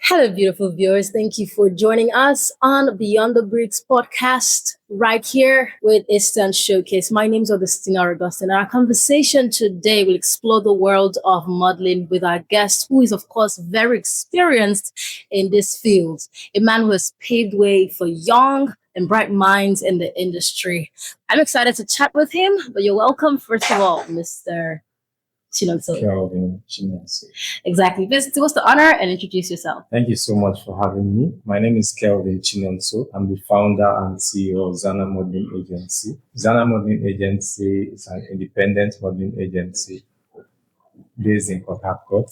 Hello, beautiful viewers. Thank you for joining us on Beyond the Bricks podcast right here with Eastern Showcase. My name is Augustina Augustine. Our conversation today will explore the world of modeling with our guest, who is, of course, very experienced in this field. A man who has paved way for young and bright minds in the industry. I'm excited to chat with him, but you're welcome, first of all, Mr. Chinonso. Kelvin of. Exactly. Please do us the honor and introduce yourself. Thank you so much for having me. My name is Kelvin Chinonso. I'm the founder and CEO of Zana Modeling Agency. Zana Modeling Agency is an independent modeling agency based in Port Harcourt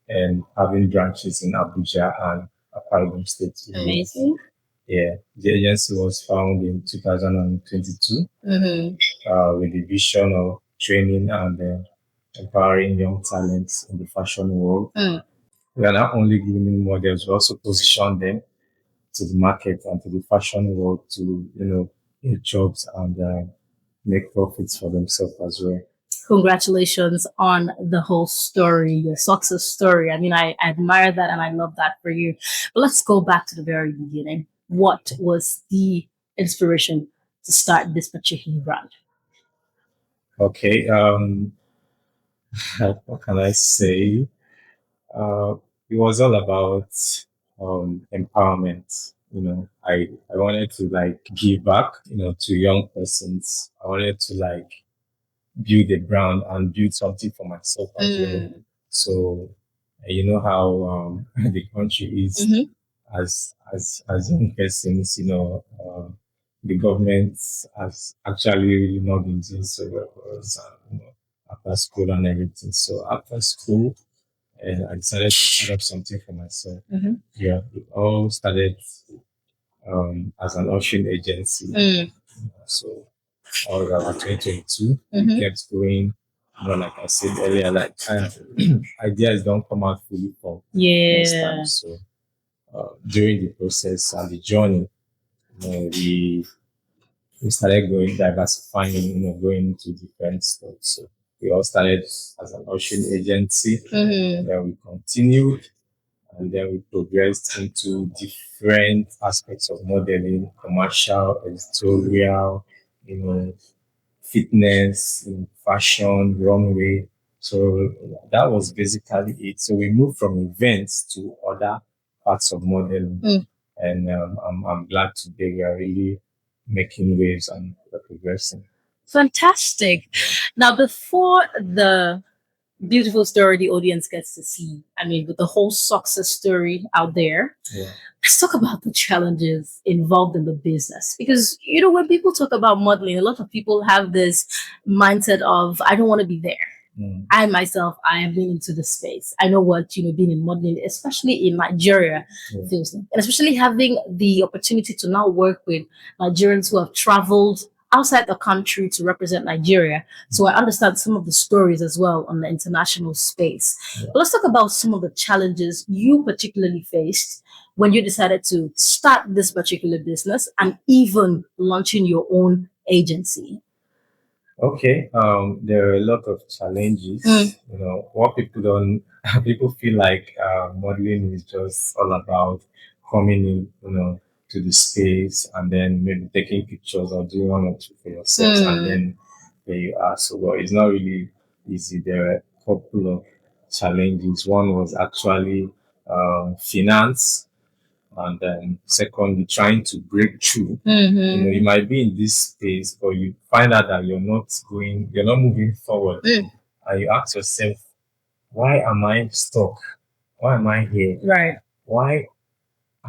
and having branches in Abuja and Akwa State. Amazing. Yeah, the agency was founded in 2022 with the vision of training and empowering young talents in the fashion world. We are not only giving models, we also position them to the market and to the fashion world to, get jobs and make profits for themselves as well. Congratulations on the whole story, your success story. I mean, I admire that and I love that for you. But let's go back to the very beginning. What was the inspiration to start this particular brand? Okay, what can I say? It was all about empowerment. I wanted to give back, to young persons. I wanted to build a brand and build something for myself as well. So you know how the country is as young persons, the government has actually really not been doing so well for us, after school and everything. So after school, I decided to set up something for myself. Yeah, it all started as an auction agency. So all around 2022, we kept going. Like I said earlier, ideas don't come out fully from first time. So during the process and the journey, we started going diversifying, going into different stuff. So we all started as an auction agency, and then we continued, and then we progressed into different aspects of modeling, commercial, editorial, fitness, fashion, runway. So that was basically it. So we moved from events to other parts of modeling. And I'm glad today we are really making waves and we're progressing. Fantastic. Now, before the beautiful story the audience gets to see, I mean, with the whole success story out there, let's talk about the challenges involved in the business. Because, when people talk about modeling, a lot of people have this mindset of, I don't want to be there. I myself, I have been into the space. I know what, being in modeling, especially in Nigeria, feels like. And especially having the opportunity to now work with Nigerians who have traveled outside the country to represent Nigeria. So I understand some of the stories as well on the international space. But let's talk about some of the challenges you particularly faced when you decided to start this particular business and even launching your own agency. Okay, there are a lot of challenges. What people don't, people feel like modeling is just all about coming in, to the space and then maybe taking pictures or doing one or two for yourself, and then there you are. So, well, it's not really easy. There are a couple of challenges. One was actually finance. And then secondly, trying to break through. You might be in this space, but you find out that you're not moving forward. And you ask yourself, why am I stuck? Why am I here? Right. Why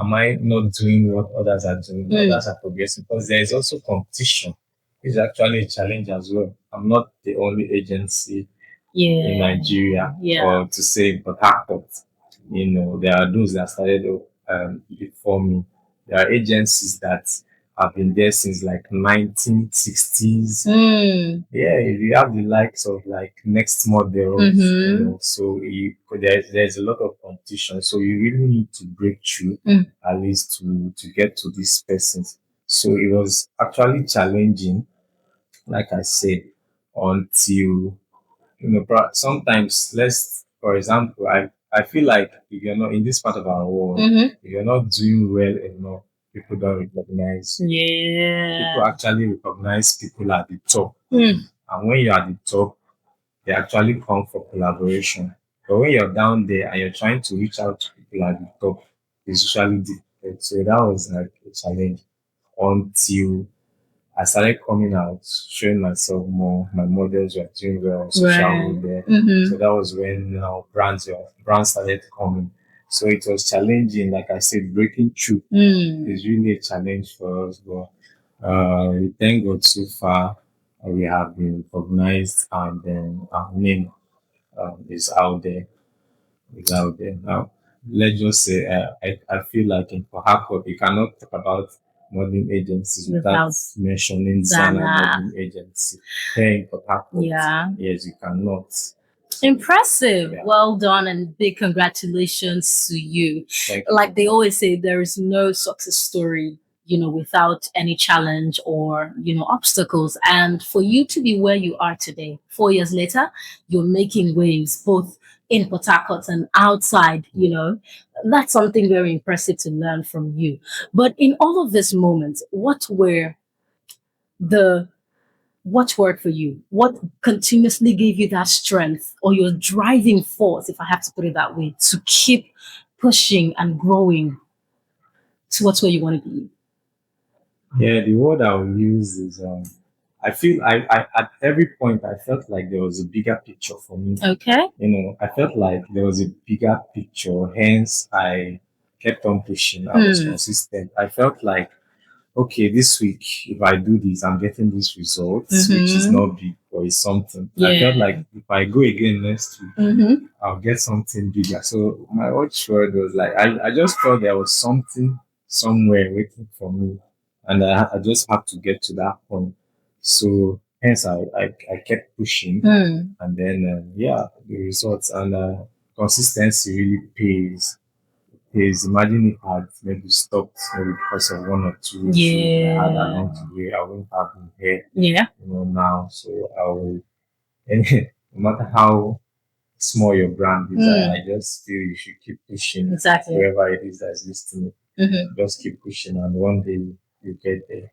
am I not doing what others are doing? Others are progressing. Because there is also competition. It's actually a challenge as well. I'm not the only agency in Nigeria, or to say Port Harcourt. There are those that started before me. There are agencies that have been there since 1960s. Yeah, you have the likes of Next Model. So there's a lot of competition. So you really need to break through at least to get to these persons. So it was actually challenging, like I said, until sometimes, for example, I feel like if you're not in this part of our world, if you're not doing well enough, people don't recognize you. People Yeah. actually recognize people at the top. Mm. And when you're at the top, they actually come for collaboration. But when you're down there and you're trying to reach out to people at the top, it's usually difficult. So that was like a challenge until I started coming out, showing myself more. My models were doing well on social Right. media. Mm-hmm. So that was when brands started coming. So it was challenging. Like I said, breaking through is really a challenge for us. But we thank God so far we have been recognized and then our name is out there. Is out there now. Let's just say I feel like in Port Harcourt, you cannot talk about modeling agencies without Without mentioning Zana Zana. Modeling Agency here in Port Harcourt. Yeah. Yes, you cannot. Impressive. Yeah. Well done and big congratulations to you. Thank you. Like they always say, there is no success story, without any challenge or, obstacles. And for you to be where you are today, 4 years later, you're making waves both in Port Harcourt and outside, that's something very impressive to learn from you. But in all of these moments, the what worked for you? What continuously gave you that strength or your driving force, if I have to put it that way, to keep pushing and growing towards where you want to be? Yeah, the word I will use is I feel I at every point I felt like there was a bigger picture for me. Okay. I felt like there was a bigger picture, hence I kept on pushing. I was consistent. I felt like okay, this week, if I do this, I'm getting these results, which is not big, but it's something. I felt like if I go again next week, I'll get something bigger. So my watch word was like, I just felt there was something somewhere waiting for me, and I just have to get to that point. So hence, I kept pushing, and then yeah, the results and consistency really pays is imagine if I had maybe stopped maybe because of one or two issues I had along the way, I wouldn't have been here, Yeah. now. So I will, and no matter how small your brand is, I just feel you should keep pushing. Exactly. Whoever it is that's listening, just keep pushing, and one day you get there.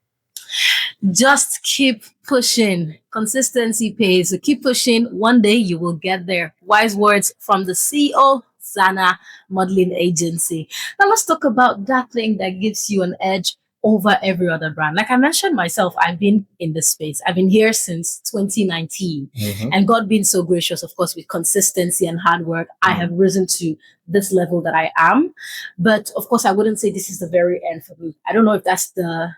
Just keep pushing. Consistency pays. So keep pushing. One day you will get there. Wise words from the CEO, Zana Modeling Agency. Now let's talk about that thing that gives you an edge over every other brand. Like I mentioned myself, I've been in this space. I've been here since 2019. And God being so gracious, of course, with consistency and hard work, I have risen to this level that I am. But of course, I wouldn't say this is the very end for me. I don't know if that's the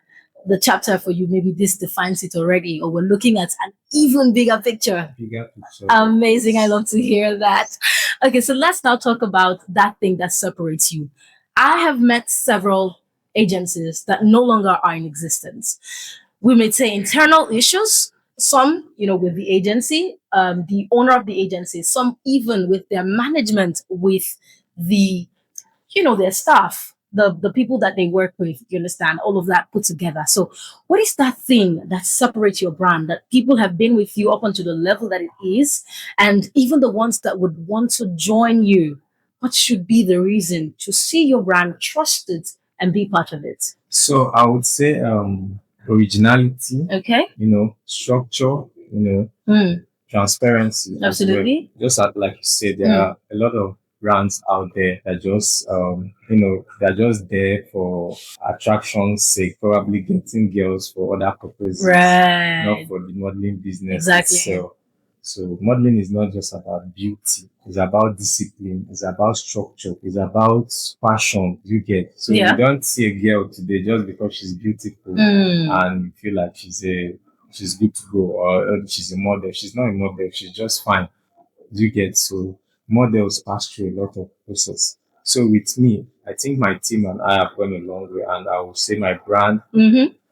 chapter for you. Maybe this defines it already, or we're looking at an even bigger picture. Bigger picture. Amazing. I love to hear that. Okay, so let's now talk about that thing that separates you. I have met several agencies that no longer are in existence. We may say internal issues, some, with the agency, the owner of the agency, some even with their management, with the their staff, the people that they work with, you understand, all of that put together. So what is that thing that separates your brand, that people have been with you up until the level that it is, and even the ones that would want to join you, what should be the reason to see your brand trusted and be part of it? So I would say originality, Okay. structure, transparency. Absolutely. Just like you said, there are a lot of brands out there that just they're just there for attraction's sake, probably getting girls for other purposes, not for the modeling business itself. So modeling is not just about beauty, it's about discipline, it's about structure, it's about passion, you get. So you don't see a girl today just because she's beautiful and you feel like she's good to go, or she's a model. She's not a model, she's just fine. You get. So models pass through a lot of process. So with me, I think my team and I have gone a long way, and I will say my brand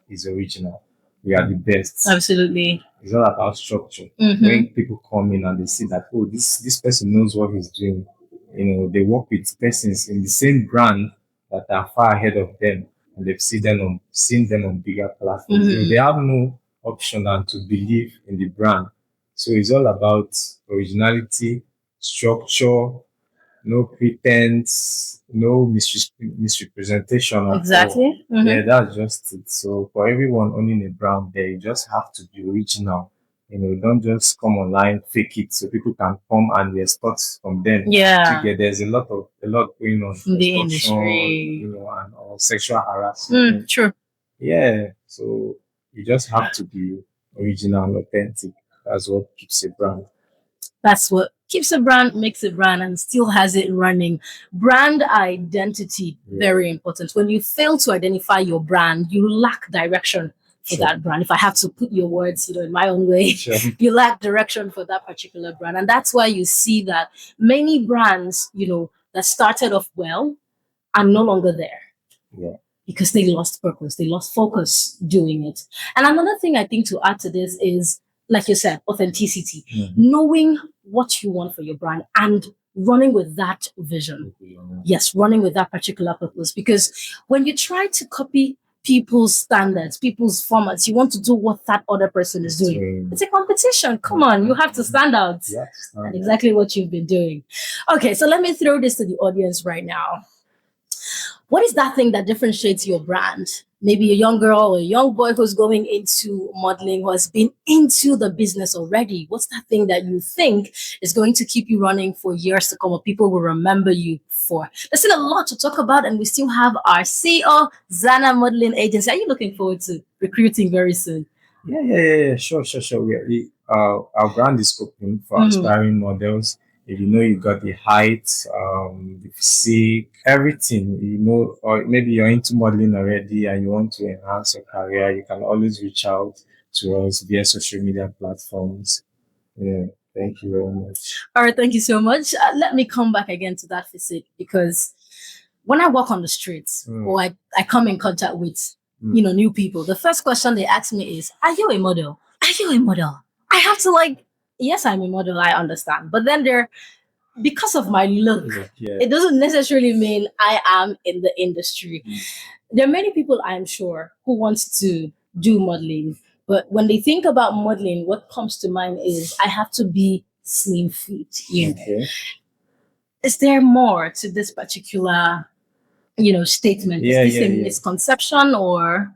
is original. We are the best. Absolutely. It's all about structure. When people come in and they see that, oh, this person knows what he's doing, they work with persons in the same brand that are far ahead of them, and they've seen them on bigger platforms. They have no option than to believe in the brand. So it's all about originality, structure, no pretense, no misrepresentation at all. Exactly. Yeah, that's just it. So for everyone owning a brand there, you just have to be original. Don't just come online, fake it so people can come and export from them. Yeah. There's a lot going on, In the extortion, industry. and all sexual harassment. True. Yeah. So you just have to be original and authentic. That's what keeps a brand. That's what keeps a brand, makes a brand, and still has it running. Brand identity, very important. When you fail to identify your brand, you lack direction for that brand. If I have to put your words, in my own way, you lack direction for that particular brand. And that's why you see that many brands, that started off well are no longer there. Yeah. Because they lost purpose, they lost focus doing it. And another thing I think to add to this is, like you said, authenticity, knowing what you want for your brand and running with that vision. Yes, running with that particular purpose. Because when you try to copy people's standards, people's formats, you want to do what that other person is doing. It's a competition. Come on, you have to stand out. And exactly what you've been doing. Okay, so let me throw this to the audience right now. What is that thing that differentiates your brand? Maybe a young girl or a young boy who's going into modeling, who has been into the business already. What's that thing that you think is going to keep you running for years to come, or people will remember you for? There's still a lot to talk about, and we still have our CEO, Zana Modeling Agency. Are you looking forward to recruiting very soon? Yeah. Sure. Our brand is open for aspiring models. If you got the height, the physique, everything, or maybe you're into modeling already and you want to enhance your career, you can always reach out to us via social media platforms. Yeah, thank you very much. All right, thank you so much. Let me come back again to that physique, because when I walk on the streets or I come in contact with new people, the first question they ask me is, "Are you a model? Are you a model?" I have to yes, I'm a model. I understand, but then because of my look, it doesn't necessarily mean I am in the industry. There are many people, I'm sure, who wants to do modeling, but when they think about modeling, what comes to mind is I have to be slim fit. Is there more to this particular statement? Is this a misconception or?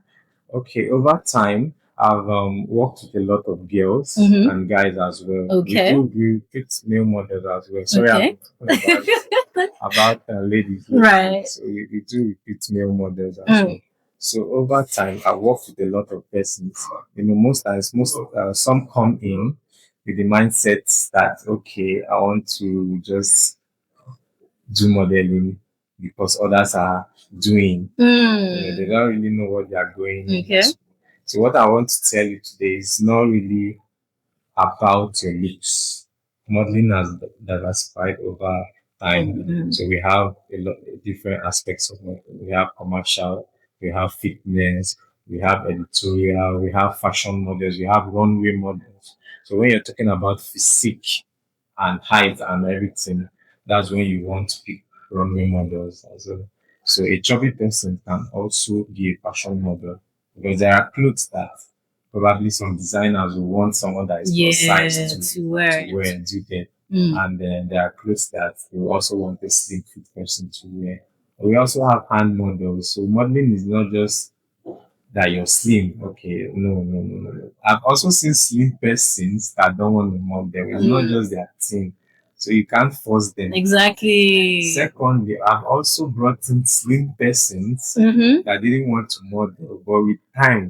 Okay, over time, I've worked with a lot of girls and guys as well. Okay. We fit male models as well. Sorry, I'm talking about ladies. Right. So we do fit male models as well. So over time, I've worked with a lot of persons. Most times, some come in with the mindset that, okay, I want to just do modeling because others are doing. They don't really know what they are going into. So what I want to tell you today is not really about your looks. Modeling has diversified over time. So we have a lot of different aspects of modeling. We have commercial, we have fitness, we have editorial, we have fashion models, we have runway models. So when you're talking about physique and height and everything, that's when you want to pick runway models as well. So a chubby person can also be a fashion model, because there are clothes that probably some designers will want someone that is plus size to wear and do that. And then there are clothes that you also want a slim fit person to wear. We also have hand models. So modeling is not just that you're slim. Okay, no. I've also seen slim persons that don't want to model. It's not just their thing. So you can't force them. Exactly. Secondly, I've also brought in slim persons that didn't want to model, but with time,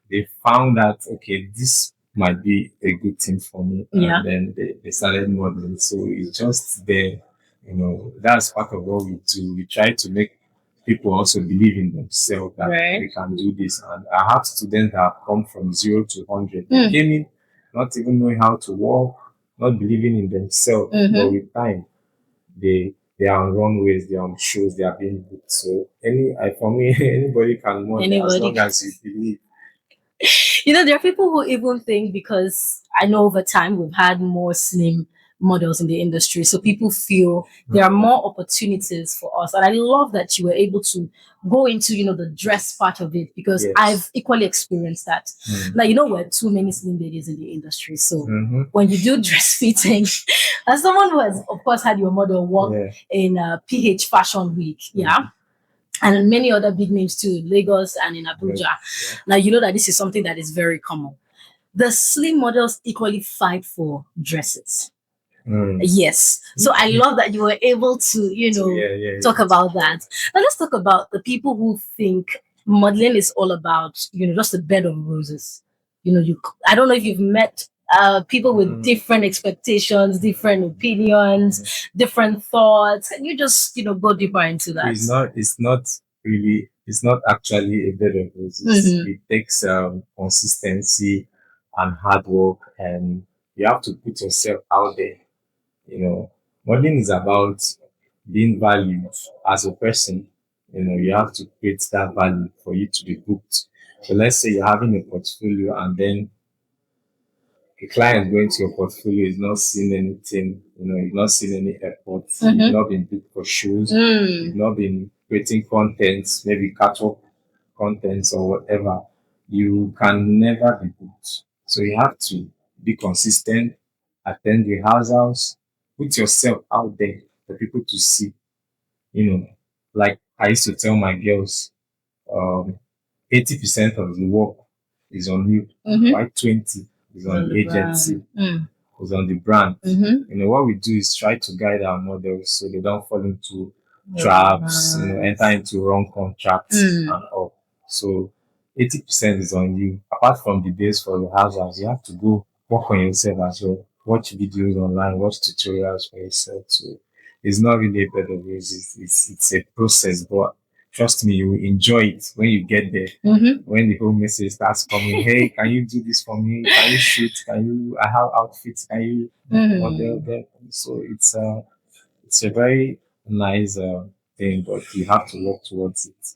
they found that, okay, this might be a good thing for me. And then they started modeling. So it's just there, that's part of what we do. We try to make people also believe in themselves that they can do this. And I have students that have come from 0 to 100. They came in not even knowing how to walk, not believing in themselves, but with time, they are on runways, they are on shows, they are being booked. So for me, anybody can model as long as you believe. There are people who even think, because I know over time we've had more slim models in the industry. So people feel there are more opportunities for us. And I love that you were able to go into, the dress part of it, because Yes. I've equally experienced that. Now, we're too many slim ladies in the industry. So when you do dress fitting, as someone who has, of course, had your model work in PH Fashion Week, and many other big names too, Lagos and in Abuja. Now, you know that this is something that is very common. The slim models equally fight for dresses. Yes. So I love that you were able to, talk about that. Now let's talk about the people who think modeling is all about, just a bed of roses. I don't know if you've met people with different expectations, different opinions, different thoughts. Can you just, go deeper into that? It's not actually a bed of roses. It takes consistency and hard work, and you have to put yourself out there. Modeling is about being valued as a person. You have to create that value for you to be booked. So let's say you're having a portfolio, and then a client going to your portfolio is not seeing anything, you've not seen any effort, you've not been booked for shoes, you've not been creating content, maybe catwalk contents or whatever, you can never be booked. So you have to be consistent, attend rehearsals, put yourself out there for people to see. Like I used to tell my girls, um, 80% of the work is on you, why 20 is on the agency, is on the brand. What we do is try to guide our models so they don't fall into traps, enter into wrong contracts and all. So 80% is on you. Apart from the days for rehearsals, you have to go work on yourself as well. Watch videos online, watch tutorials for yourself. So it's not really a bed of roses. It's a process, but trust me, you will enjoy it when you get there. When the whole message starts coming, hey, can you do this for me? Can you shoot? I have outfits? Can you model them? So it's a very nice thing, but you have to work towards it.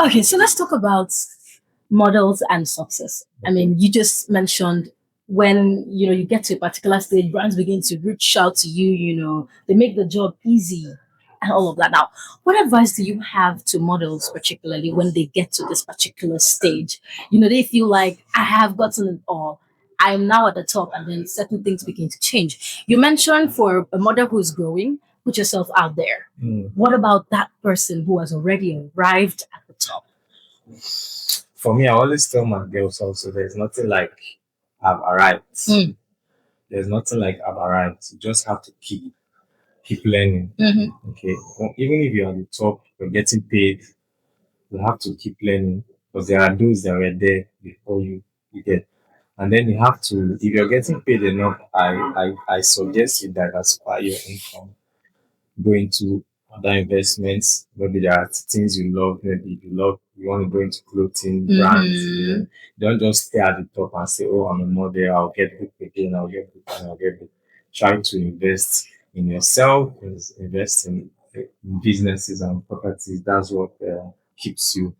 Okay, so let's talk about models and success. I mean, you just mentioned when you get to a particular stage, brands begin to reach out to you. They make the job easy and all of that. Now, what advice do you have to models, particularly when they get to this particular stage? They feel like I have gotten it all. I'm now at the top, and then certain things begin to change. You mentioned for a model who is growing, put yourself out there. What about that person who has already arrived at the top? For me, I always tell my girls also there's nothing like I've arrived. There's nothing like I've arrived. You just have to keep learning. Okay. Well, even if you're at the top, you're getting paid, you have to keep learning, because there are those that were there before you get. And then you have to, if you're getting paid enough, I suggest you diversify your income, go into other investments. Maybe there are things you love. Maybe you want to go into clothing brands. Don't just stay at the top and say, "Oh, I'm a model. I'll get booked again. I'll get booked and I'll get booked." Try to invest in yourself. Invest in businesses and properties. That's what keeps you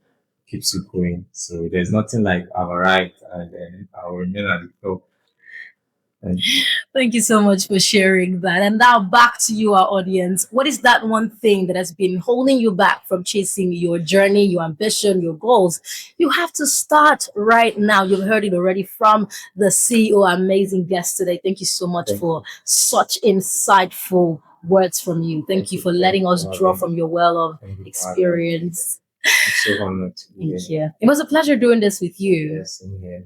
going. So there's nothing like I've arrived and then I'll remain at the top. And Thank you so much for sharing that. And now back to you, our audience. What is that one thing that has been holding you back from chasing your journey, your ambition, your goals? You have to start right now. You've heard it already from the CEO, amazing guest today. Thank you so much for such insightful words from you. Thank you for letting us draw from your well of experience. I'm so honored to be Thank here. you. It was a pleasure doing this with you. Yes, in here.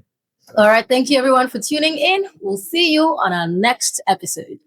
All right. Thank you, everyone, for tuning in. We'll see you on our next episode.